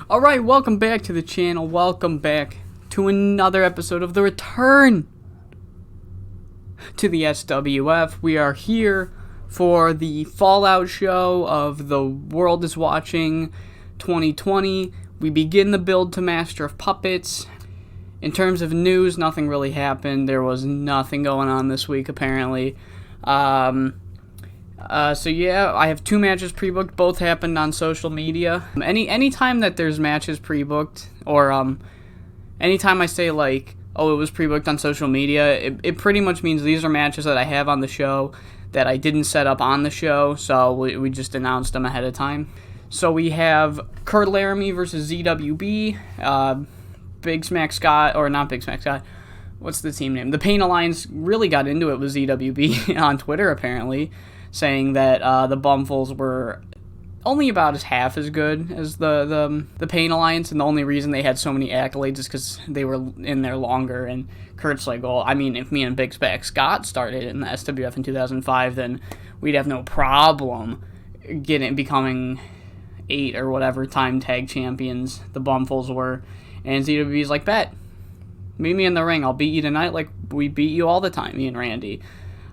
Alright, welcome back to the channel. Welcome back to another episode of the return to the SWF. We are here for the Fallout show of the World Is Watching 2020. We begin the build to Master of Puppets. In terms of news, nothing really happened. There was nothing going on this week, apparently. So yeah, I have 2 matches pre-booked. Both happened on social media. Any time that there's matches pre-booked, or anytime I say like, oh, it was pre-booked on social media, it pretty much means these are matches that I have on the show that I didn't set up on the show, so we just announced them ahead of time. So we have Kurt Laramie versus ZWB, Big Smack Scott, or not Big Smack Scott, what's the team name? The Pain Alliance really got into it with ZWB on Twitter, apparently, saying that the Bumfuls were only about as half as good as the Pain Alliance, and the only reason they had so many accolades is because they were in there longer. And Kurt's like, well, I mean, if me and Big Smack Scott started in the SWF in 2005, then we'd have no problem becoming 8 or whatever time tag champions the Bumfuls were. And ZWB's like, bet, meet me in the ring, I'll beat you tonight like we beat you all the time, me and Randy.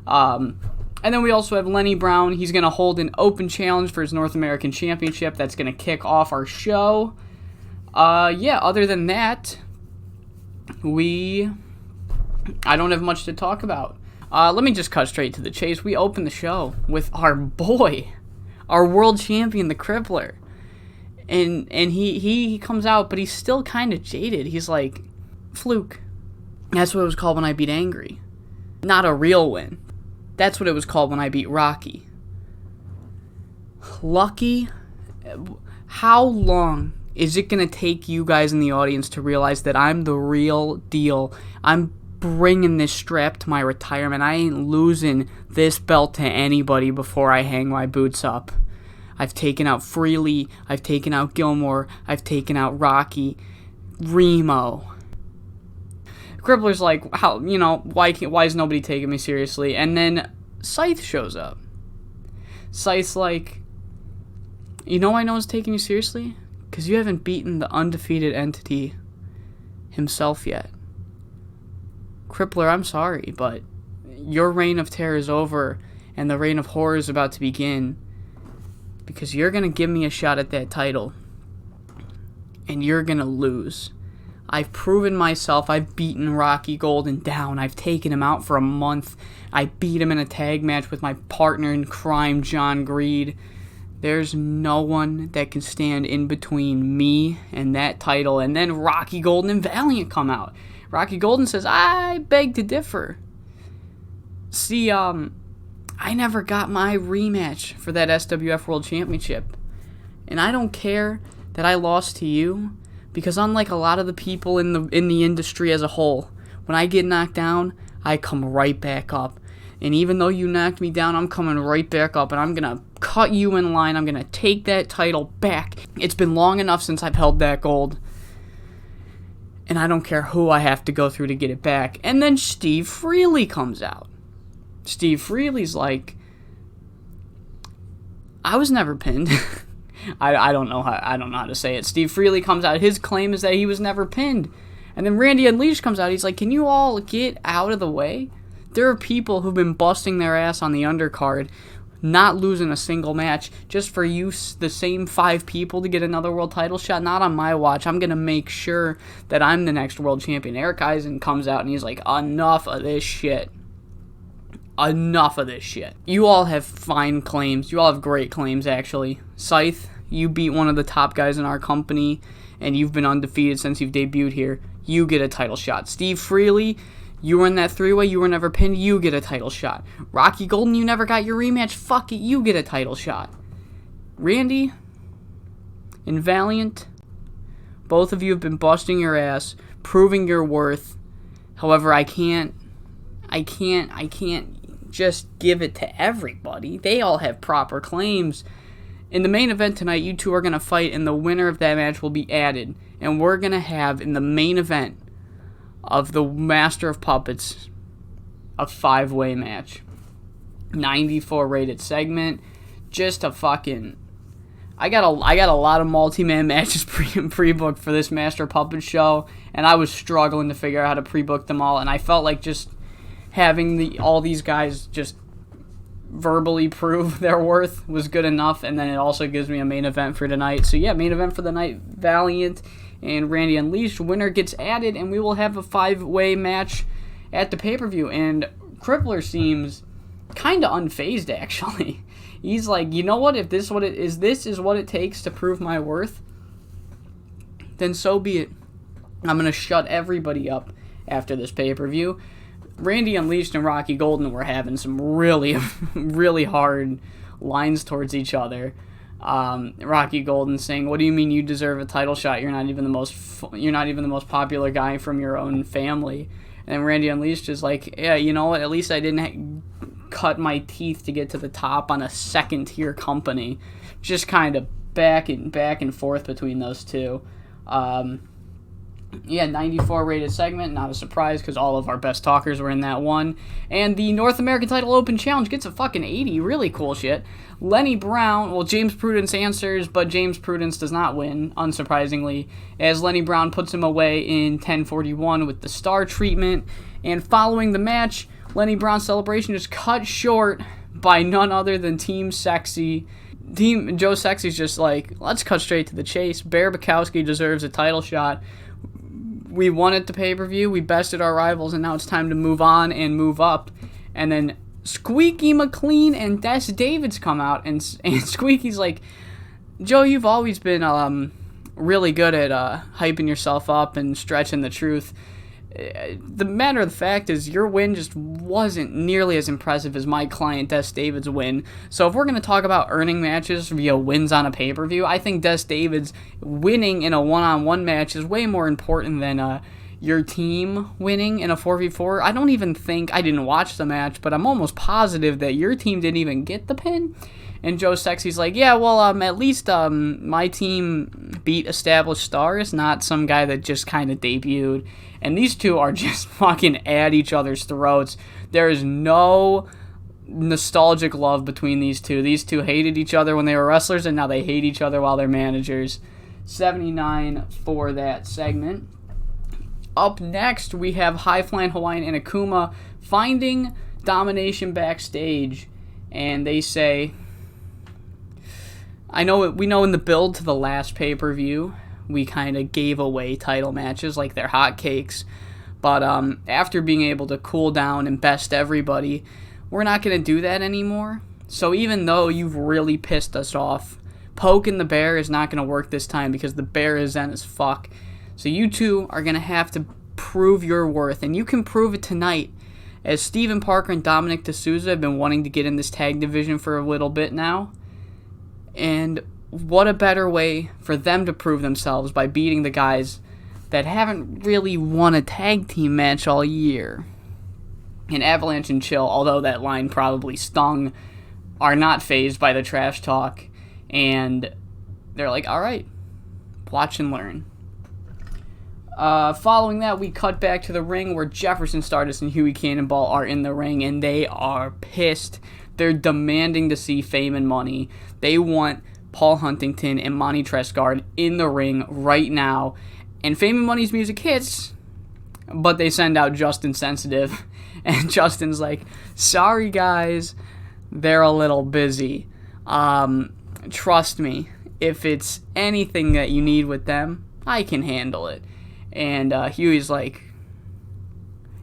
And then we also have Lenny Brown. He's going to hold an open challenge for his North American Championship. That's going to kick off our show. Yeah, other than that, I don't have much to talk about. Let me just cut straight to the chase. We open the show with our boy, our world champion, the Crippler. And he comes out, but he's still kind of jaded. He's like, fluke. That's what it was called when I beat Angry. Not a real win. That's what it was called when I beat Rocky. Lucky? How long is it going to take you guys in the audience to realize that I'm the real deal? I'm bringing this strap to my retirement. I ain't losing this belt to anybody before I hang my boots up. I've taken out Frehley. I've taken out Gilmore. I've taken out Rocky. Remo. Crippler's like, how, why is nobody taking me seriously? And then Scythe shows up. Scythe's like, I know one's taking you seriously? Because you haven't beaten the undefeated entity himself yet. Crippler, I'm sorry, but your reign of terror is over, and the reign of horror is about to begin, because you're going to give me a shot at that title, and you're going to lose. I've proven myself. I've beaten Rocky Golden down. I've taken him out for a month. I beat him in a tag match with my partner in crime, John Greed. There's no one that can stand in between me and that title. And then Rocky Golden and Valiant come out. Rocky Golden says, I beg to differ. See, I never got my rematch for that SWF World Championship. And I don't care that I lost to you, because unlike a lot of the people in the industry as a whole, when I get knocked down, I come right back up. And even though you knocked me down, I'm coming right back up, and I'm going to cut you in line. I'm going to take that title back. It's been long enough since I've held that gold, and I don't care who I have to go through to get it back. And then Steve Frehley comes out. Steve Frehley's like, I was never pinned. I don't know how to say it. Steve Frehley comes out. His claim is that he was never pinned. And then Randy Unleashed comes out. He's like, can you all get out of the way? There are people who've been busting their ass on the undercard, not losing a single match, just for you, the same 5 people, to get another world title shot. Not on my watch. I'm going to make sure that I'm the next world champion. Eric Eisen comes out and he's like, enough of this shit. Enough of this shit. You all have fine claims. You all have great claims, actually. Scythe, you beat one of the top guys in our company, and you've been undefeated since you've debuted here. You get a title shot. Steve Frehley, you were in that 3-way. You were never pinned. You get a title shot. Rocky Golden, you never got your rematch. Fuck it. You get a title shot. Randy and Valiant, both of you have been busting your ass, proving your worth. However, I can't just give it to everybody. They all have proper claims. In the main event tonight, you two are going to fight, and the winner of that match will be added. And we're going to have, in the main event of the Master of Puppets, a 5-way match. 94 rated segment. Just a fucking I got a lot of multi-man matches pre-booked for this Master Puppet show, and I was struggling to figure out how to pre-book them all, and I felt like just having all these guys just verbally prove their worth was good enough, and then it also gives me a main event for tonight. So yeah, main event for the night, Valiant and Randy Unleashed. Winner gets added, and we will have a 5-way match at the pay-per-view, and Crippler seems kind of unfazed, actually. He's like, you know what, if this is what it takes to prove my worth, then so be it. I'm going to shut everybody up after this pay-per-view. Randy Unleashed and Rocky Golden were having some really, really hard lines towards each other. Rocky Golden saying, "What do you mean you deserve a title shot? You're not even the most popular guy from your own family." And Randy Unleashed is like, "Yeah, you know what? At least I didn't cut my teeth to get to the top on a second-tier company." Just kind of back and forth between those two. 94 rated segment, not a surprise because all of our best talkers were in that one. And the North American Title Open Challenge gets a fucking 80, really cool shit. Lenny Brown, well, James Prudence answers, but James Prudence does not win, unsurprisingly, as Lenny Brown puts him away in 10:41 with the star treatment. And following the match, Lenny Brown's celebration is cut short by none other than Team Sexy. Joe Sexy's just like, let's cut straight to the chase. Bear Bukowski deserves a title shot. We won at the pay-per-view, we bested our rivals, and now it's time to move on and move up. And then Squeaky McLean and Des Davids come out, and Squeaky's like, Joe, you've always been really good at hyping yourself up and stretching the truth. The matter of the fact is your win just wasn't nearly as impressive as my client Des Davids' win. So if we're going to talk about earning matches via wins on a pay-per-view, I think Des Davids winning in a one-on-one match is way more important than your team winning in a 4v4. I didn't watch the match, but I'm almost positive that your team didn't even get the pin. And Joe Sexy's like, yeah, well, at least my team beat established stars, not some guy that just kind of debuted. And these two are just fucking at each other's throats. There is no nostalgic love between these two. These two hated each other when they were wrestlers, and now they hate each other while they're managers. 79 for that segment. Up next, we have High Flying Hawaiian and Akuma finding domination backstage. And they say, we know in the build to the last pay-per-view, we kind of gave away title matches like they're hotcakes. But after being able to cool down and best everybody, we're not going to do that anymore. So even though you've really pissed us off, poking the bear is not going to work this time because the bear is zen as fuck. So you two are going to have to prove your worth. And you can prove it tonight, as Steven Parker and Dominic D'Souza have been wanting to get in this tag division for a little bit now. And what a better way for them to prove themselves by beating the guys that haven't really won a tag team match all year. And Avalanche and Chill, although that line probably stung, are not fazed by the trash talk. And they're like, alright, watch and learn. Following that, we cut back to the ring where Jefferson Stardust and Huey Cannonball are in the ring, and they are pissed. They're demanding to see Fame and Money. They want Paul Huntington and Monty Trescard in the ring right now. And Fame and Money's music hits, but they send out Justin Sensitive. And Justin's like, sorry guys, they're a little busy. Trust me, if it's anything that you need with them, I can handle it. And Huey's like,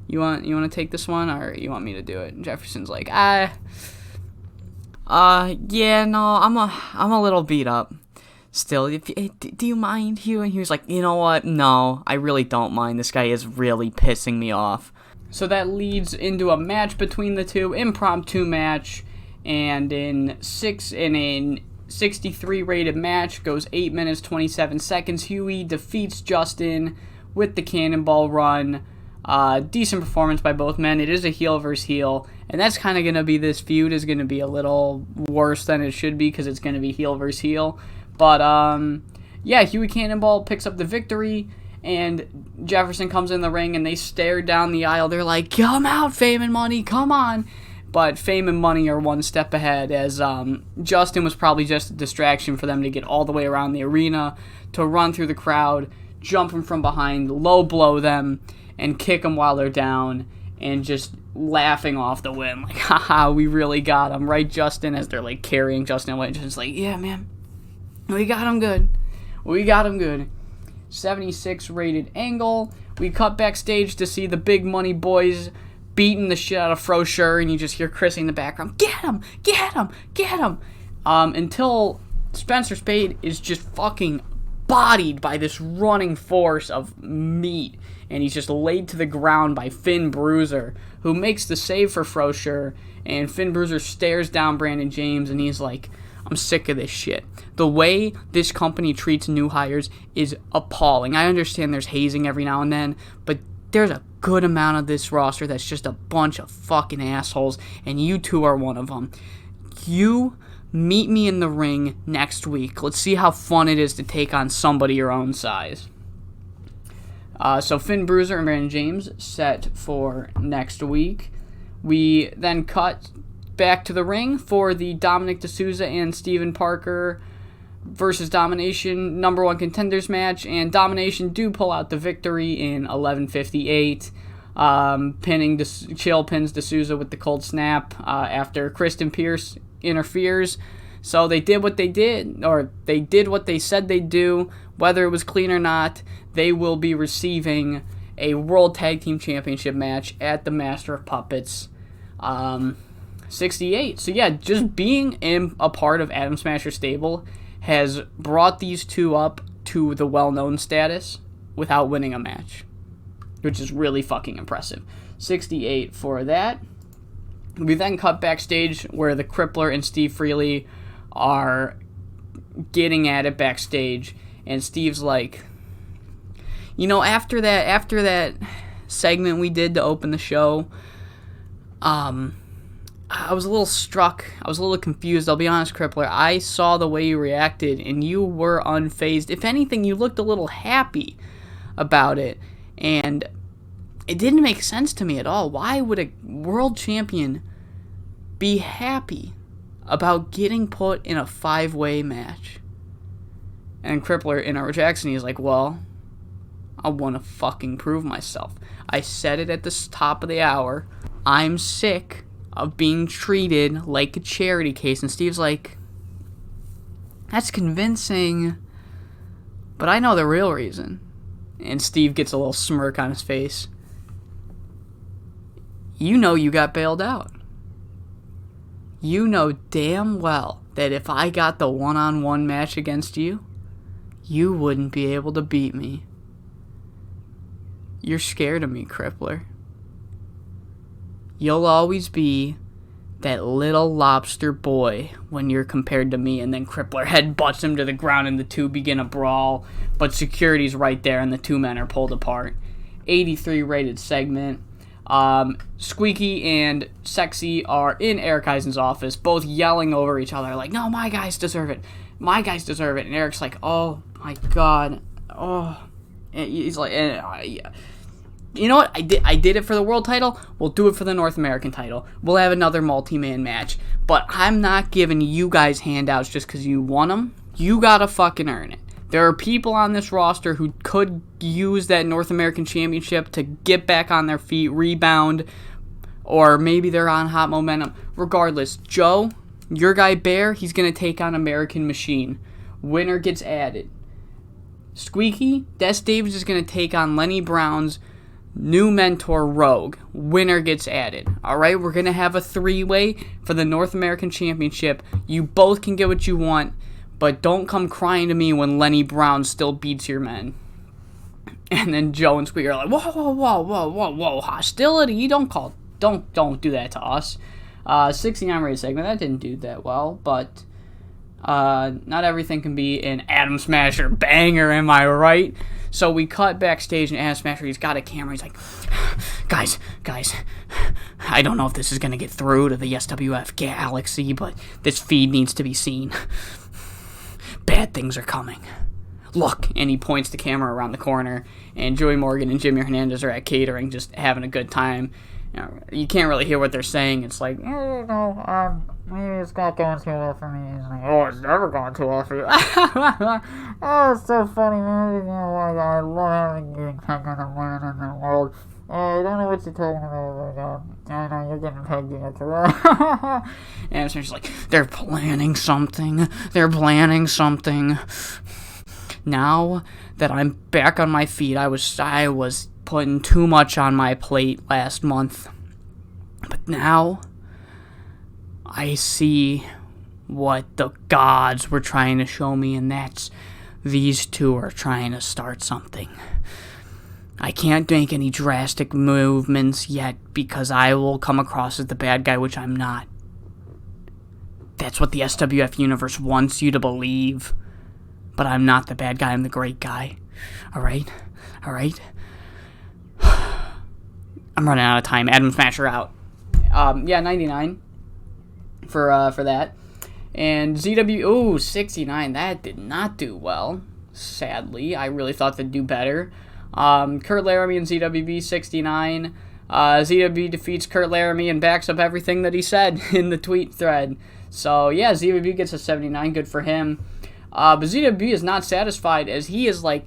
you want to take this one, or you want me to do it? And Jefferson's like, yeah, no, I'm a little beat up still. Do you mind, Hugh? And he was like, you know what? No, I really don't mind. This guy is really pissing me off. So that leads into a match between the two, impromptu match, and in 63 rated match, goes 8 minutes 27 seconds. Huey defeats Justin with the Cannonball Run. Decent performance by both men. It is a heel versus heel, and that's kind of going to be, this feud is going to be a little worse than it should be because it's going to be heel versus heel. But yeah, Huey Cannonball picks up the victory, and Jefferson comes in the ring, and they stare down the aisle. They're like, come out, Fame and Money, come on. but fame and money are one step ahead, as Justin was probably just a distraction for them to get all the way around the arena, to run through the crowd, jump them from behind, low blow them, and kick them while they're down, and just laughing off the win. Like, haha, we really got him, right, Justin? As they're, like, carrying Justin away. Justin's like, yeah, man, we got him good. We got him good. 76 rated angle. We cut backstage to see the big money boys beating the shit out of Frehley, and you just hear Chrissy in the background, get him, get him, get him, until Spencer Spade is just fucking bodied by this running force of meat, and he's just laid to the ground by Finn Bruiser, who makes the save for Frehley, and Finn Bruiser stares down Brandon James, and he's like, I'm sick of this shit. The way this company treats new hires is appalling. I understand there's hazing every now and then, but there's a good amount of this roster that's just a bunch of fucking assholes, and you two are one of them. You meet me in the ring next week. Let's see how fun it is to take on somebody your own size. So Finn Bruiser and Brandon James set for next week. We then cut back to the ring for the Dominic D'Souza and Steven Parker versus Domination number 1 contenders match, and Domination do pull out the victory in 11:58, Chael pins D'Souza with the cold snap after Kristen Pierce interferes. So they did what they did, or they did what they said they'd do. Whether it was clean or not, they will be receiving a World Tag Team Championship match at the Master of Puppets 68. So yeah, just being a part of Adam Smasher stable has brought these two up to the well-known status without winning a match, which is really fucking impressive. 68 for that. We then cut backstage where the Crippler and Steve Frehley are getting at it backstage, and Steve's like, you know, after that segment we did to open the show, I was a little struck. I was a little confused. I'll be honest, Crippler. I saw the way you reacted, and you were unfazed. If anything, you looked a little happy about it, and it didn't make sense to me at all. Why would a world champion be happy about getting put in a 5-way match? And Crippler interjects, and he's like, well, I want to fucking prove myself. I said it at the top of the hour. I'm sick of being treated like a charity case. And Steve's like, that's convincing, but I know the real reason. And Steve gets a little smirk on his face. You know you got bailed out. You know damn well that if I got the one-on-one match against you, you wouldn't be able to beat me. You're scared of me, Crippler. You'll always be that little lobster boy when you're compared to me. And then Crippler headbutts him to the ground, and the two begin a brawl. But security's right there, and the two men are pulled apart. 83 rated segment. Squeaky and Sexy are in Eric Eisen's office, both yelling over each other, like, no, my guys deserve it. My guys deserve it. And Eric's like, oh, my God. Oh. And he's like, yeah. You know what? I did it for the world title. We'll do it for the North American title. We'll have another multi-man match. But I'm not giving you guys handouts just because you won them. You gotta fucking earn it. There are people on this roster who could use that North American Championship to get back on their feet, rebound, or maybe they're on hot momentum. Regardless, Joe, your guy Bear, he's gonna take on American Machine. Winner gets added. Squeaky, Des Davis is gonna take on Lenny Brown's new mentor, Rogue. Winner gets added. Alright, we're going to have a 3-way for the North American Championship. You both can get what you want, but don't come crying to me when Lenny Brown still beats your men. And then Joe and Squeaky are like, whoa, hostility? Don't do that to us. 69 rated segment, that didn't do that well, but not everything can be an Adam Smasher banger, am I right? So we cut backstage, and Adam Smasher, he's got a camera. He's like, guys, I don't know if this is going to get through to the SWF galaxy, but this feed needs to be seen. Bad things are coming. Look, and he points the camera around the corner, and Joey Morgan and Jimmy Hernandez are at catering, just having a good time. You can't really hear what they're saying. It's like, Maybe it's not going too well for me. He's like, oh, it's never going too well for you. Oh, it's so funny, man. I love having getting pegged on the man in the world. I don't know what you're talking about, but I know you're getting pegged in it. And it's just like, they're planning something. They're planning something. Now that I'm back on my feet, I was putting too much on my plate last month. But now I see what the gods were trying to show me, and that's these two are trying to start something. I can't make any drastic movements yet because I will come across as the bad guy, which I'm not. That's what the SWF universe wants you to believe. But I'm not the bad guy, I'm the great guy. Alright? I'm running out of time. Adam Smasher out. 99 for that. And ZW, 69. That did not do well, sadly. I really thought they'd do better. Kurt Laramie and ZWB, 69. ZWB defeats Kurt Laramie and backs up everything that he said in the tweet thread. So, yeah, ZWB gets a 79. Good for him. But ZWB is not satisfied, as he is like,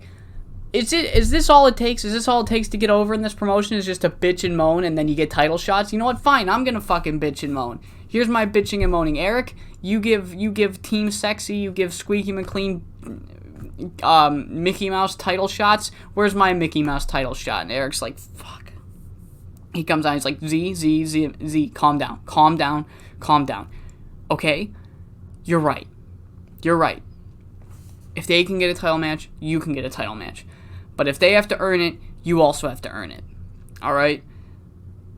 is this all it takes? Is this all it takes to get over in this promotion? Is just to bitch and moan and then you get title shots? You know what? Fine, I'm gonna fucking bitch and moan. Here's my bitching and moaning. Eric, you give Team Sexy, you give Squeaky McLean Mickey Mouse title shots. Where's my Mickey Mouse title shot? And Eric's like, fuck. He comes out, he's like, Z, calm down. Okay? You're right. If they can get a title match, you can get a title match. But if they have to earn it, you also have to earn it. Alright?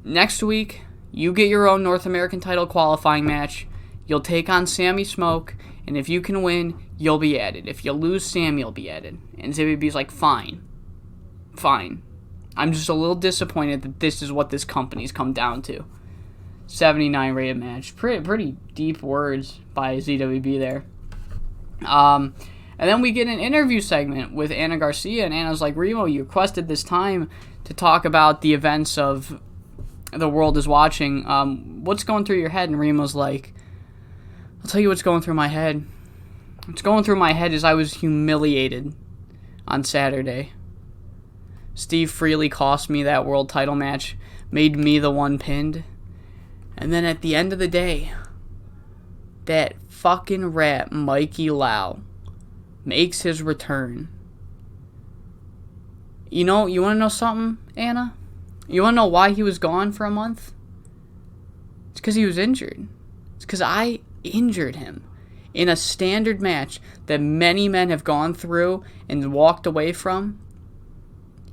Next week, you get your own North American title qualifying match. You'll take on Sammy Smoke, and if you can win, you'll be added. If you lose, Sam, you'll be added. And ZWB's like, fine. I'm just a little disappointed that this is what this company's come down to. 79 rated match. Pretty deep words by ZWB there. And then we get an interview segment with Anna Garcia, and Anna's like, Remo, you requested this time to talk about the events of The World Is Watching. What's going through your head? And Remo's like, I'll tell you what's going through my head. What's going through my head is I was humiliated on Saturday. Steve Frehley cost me that world title match, made me the one pinned. And then at the end of the day, that fucking rat Mikey Lau makes his return. You want to know something, Anna? You want to know why he was gone for a month? It's because he was injured. It's because I injured him in a standard match that many men have gone through and walked away from.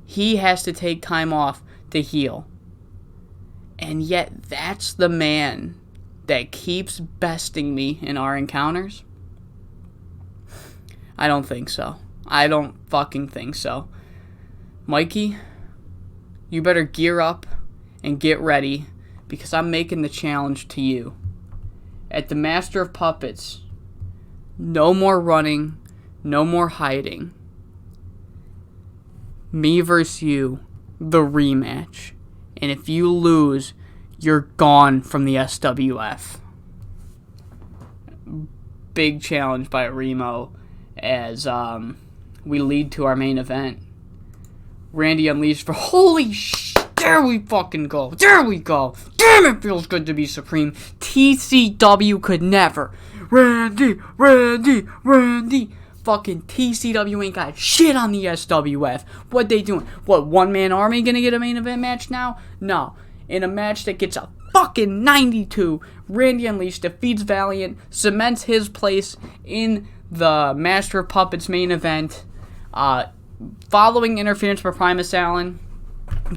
He has to take time off to heal. And yet that's the man that keeps besting me in our encounters? I don't think so. I don't fucking think so. Mikey, you better gear up and get ready, because I'm making the challenge to you. At the Master of Puppets, no more running, no more hiding. Me versus you, the rematch. And if you lose, you're gone from the SWF. Big challenge by Remo as we lead to our main event. Randy Unleashed for holy shit. There we fucking go. There we go. Damn, it feels good to be supreme. TCW could never. Randy. Fucking TCW ain't got shit on the SWF. What they doing? What, one-man army gonna get a main event match now? No. In a match that gets a fucking 92, Randy Unleashed defeats Valiant, cements his place in the Master of Puppets main event, following interference for Primus Allen.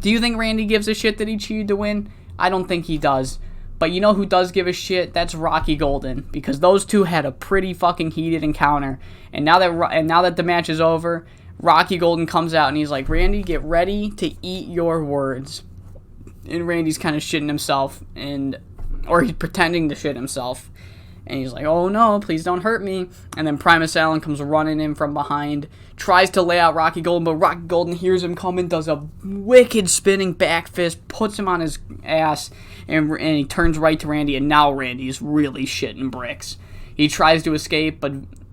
Do you think Randy gives a shit that he cheated to win? I don't think he does. But you know who does give a shit? That's Rocky Golden, because those two had a pretty fucking heated encounter. And now that the match is over, Rocky Golden comes out and he's like, Randy, get ready to eat your words. And Randy's kind of shitting himself, or he's pretending to shit himself. And he's like, oh no, please don't hurt me. And then Primus Allen comes running in from behind, tries to lay out Rocky Golden, but Rocky Golden hears him coming, does a wicked spinning back fist, puts him on his ass, and he turns right to Randy, and now Randy's really shitting bricks. He tries to escape.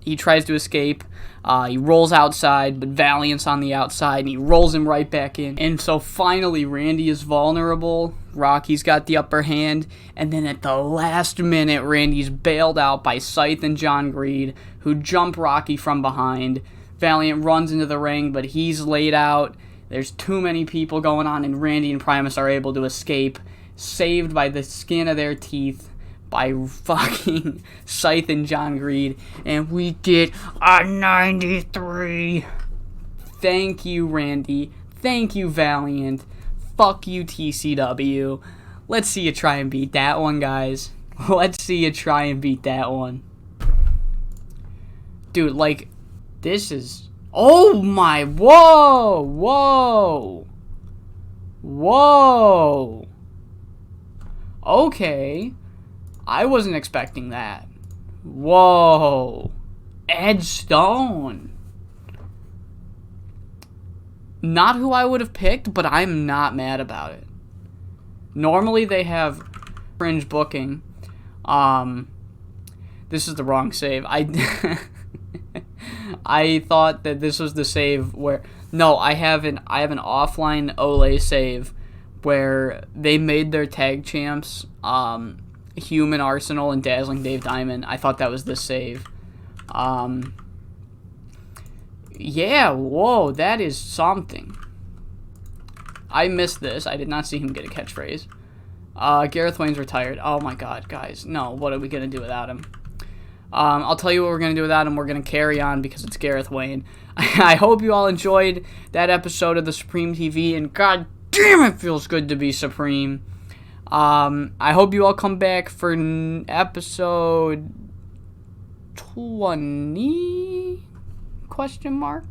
He rolls outside, but Valiant's on the outside, and he rolls him right back in. And so finally, Randy is vulnerable. Rocky's got the upper hand, and then at the last minute, Randy's bailed out by Scythe and John Greed, who jump Rocky from behind. Valiant runs into the ring, but he's laid out. There's too many people going on, and Randy and Primus are able to escape, saved by the skin of their teeth by fucking Scythe and John Greed, and we get a 93. Thank you, Randy. Thank you, Valiant. Fuck you, TCW. Let's see you try and beat that one, guys. Let's see you try and beat that one. Dude, like, this is... Oh my... Whoa! Whoa! Whoa! Okay. I wasn't expecting that. Whoa. Ed Stone. Not who I would have picked, but I'm not mad about it. Normally they have fringe booking. This is the wrong save. I thought that this was the save where... No, I have an offline Olay save where they made their tag champs... Human Arsenal and Dazzling Dave Diamond. I thought that was the save. Yeah, whoa, that is something. I missed this. I did not see him get a catchphrase. Gareth Wayne's retired. Oh my god, guys. No, what are we going to do without him? I'll tell you what we're going to do without him. We're going to carry on because it's Gareth Wayne. I hope you all enjoyed that episode of the Supreme TV, and god damn, it feels good to be Supreme. I hope you all come back for episode 20? Question mark?